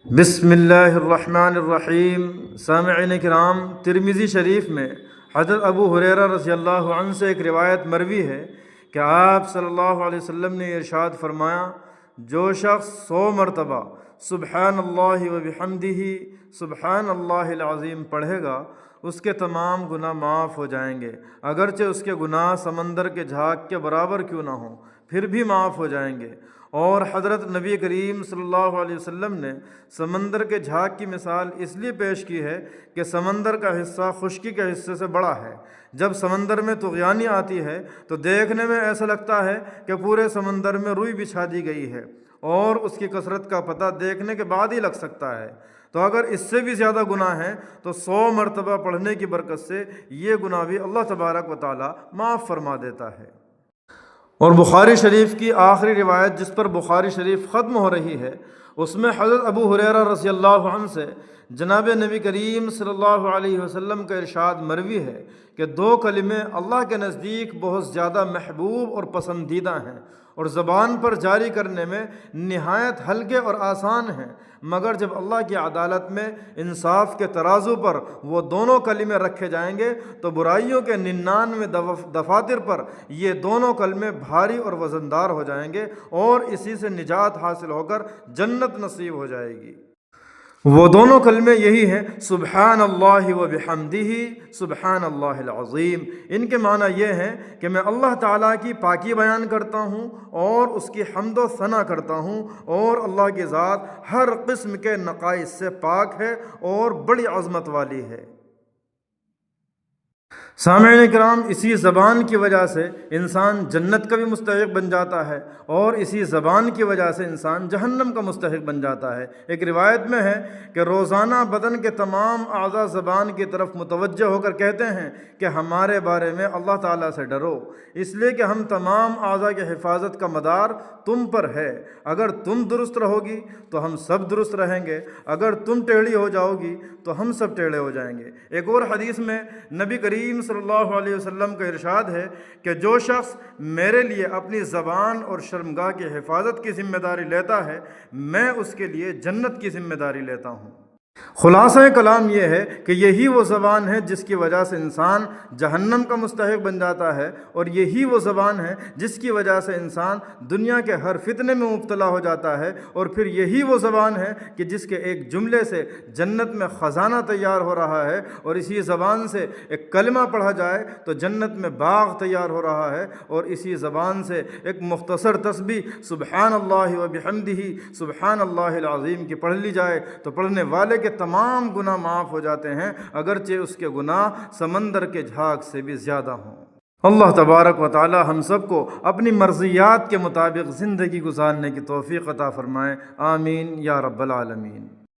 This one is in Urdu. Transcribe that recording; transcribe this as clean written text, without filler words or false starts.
بسم اللہ الرحمن الرحیم۔ سامعین کرام، ترمذی شریف میں حضرت ابو ہریرہ رضی اللہ عنہ سے ایک روایت مروی ہے کہ آپ صلی اللہ علیہ وسلم نے ارشاد فرمایا، جو شخص 100 مرتبہ سبحان اللہ و بحمدہ سبحان اللہ العظیم پڑھے گا، اس کے تمام گناہ معاف ہو جائیں گے، اگرچہ اس کے گناہ سمندر کے جھاگ کے برابر کیوں نہ ہوں، پھر بھی معاف ہو جائیں گے۔ اور حضرت نبی کریم صلی اللہ علیہ وسلم نے سمندر کے جھاگ کی مثال اس لیے پیش کی ہے کہ سمندر کا حصہ خشکی کے حصے سے بڑا ہے۔ جب سمندر میں طغیانی آتی ہے تو دیکھنے میں ایسا لگتا ہے کہ پورے سمندر میں روئی بچھا دی گئی ہے، اور اس کی کثرت کا پتہ دیکھنے کے بعد ہی لگ سکتا ہے۔ تو اگر اس سے بھی زیادہ گناہ ہیں تو 100 مرتبہ پڑھنے کی برکت سے یہ گناہ بھی اللہ تبارک و تعالی معاف فرما دیتا ہے۔ اور بخاری شریف کی آخری روایت جس پر بخاری شریف ختم ہو رہی ہے، اس میں حضرت ابو ہریرہ رضی اللہ عنہ سے جناب نبی کریم صلی اللہ علیہ وسلم کا ارشاد مروی ہے کہ 2 کلمے اللہ کے نزدیک بہت زیادہ محبوب اور پسندیدہ ہیں، اور زبان پر جاری کرنے میں نہایت ہلکے اور آسان ہیں، مگر جب اللہ کی عدالت میں انصاف کے ترازو پر وہ دونوں کلمے رکھے جائیں گے تو برائیوں کے 99 دفاتر پر یہ دونوں کلمے بھاری اور وزندار ہو جائیں گے، اور اسی سے نجات حاصل ہو کر جنت نصیب ہو جائے گی۔ وہ دونوں کلمے یہی ہیں، سبحان اللہ و بحمدہ سبحان اللہ العظیم۔ ان کے معنی یہ ہیں کہ میں اللہ تعالیٰ کی پاکی بیان کرتا ہوں اور اس کی حمد و ثنا کرتا ہوں، اور اللہ کی ذات ہر قسم کے نقائص سے پاک ہے اور بڑی عظمت والی ہے۔ سامعین کرام، اسی زبان کی وجہ سے انسان جنت کا بھی مستحق بن جاتا ہے، اور اسی زبان کی وجہ سے انسان جہنم کا مستحق بن جاتا ہے۔ ایک روایت میں ہے کہ روزانہ بدن کے تمام اعضاء زبان کی طرف متوجہ ہو کر کہتے ہیں کہ ہمارے بارے میں اللہ تعالیٰ سے ڈرو، اس لیے کہ ہم تمام اعضاء کی حفاظت کا مدار تم پر ہے۔ اگر تم درست رہو گی تو ہم سب درست رہیں گے، اگر تم ٹیڑھی ہو جاؤ گی تو ہم سب ٹیڑھے ہو جائیں گے۔ ایک اور حدیث میں نبی کریم صلی اللہ علیہ وسلم کا ارشاد ہے کہ جو شخص میرے لیے اپنی زبان اور شرمگاہ کی حفاظت کی ذمہ داری لیتا ہے، میں اس کے لیے جنت کی ذمہ داری لیتا ہوں۔ خلاصہ کلام یہ ہے کہ یہی وہ زبان ہے جس کی وجہ سے انسان جہنم کا مستحق بن جاتا ہے، اور یہی وہ زبان ہے جس کی وجہ سے انسان دنیا کے ہر فتنے میں مبتلا ہو جاتا ہے، اور پھر یہی وہ زبان ہے کہ جس کے ایک جملے سے جنت میں خزانہ تیار ہو رہا ہے، اور اسی زبان سے ایک کلمہ پڑھا جائے تو جنت میں باغ تیار ہو رہا ہے، اور اسی زبان سے ایک مختصر تسبیح سبحان اللہ و بحمدہ سبحان اللہ العظیم کی پڑھ لی جائے تو پڑھنے والے کے تمام گناہ معاف ہو جاتے ہیں، اگرچہ اس کے گناہ سمندر کے جھاگ سے بھی زیادہ ہوں۔ اللہ تبارک و تعالی ہم سب کو اپنی مرضیات کے مطابق زندگی گزارنے کی توفیق عطا فرمائے، آمین یا رب العالمین۔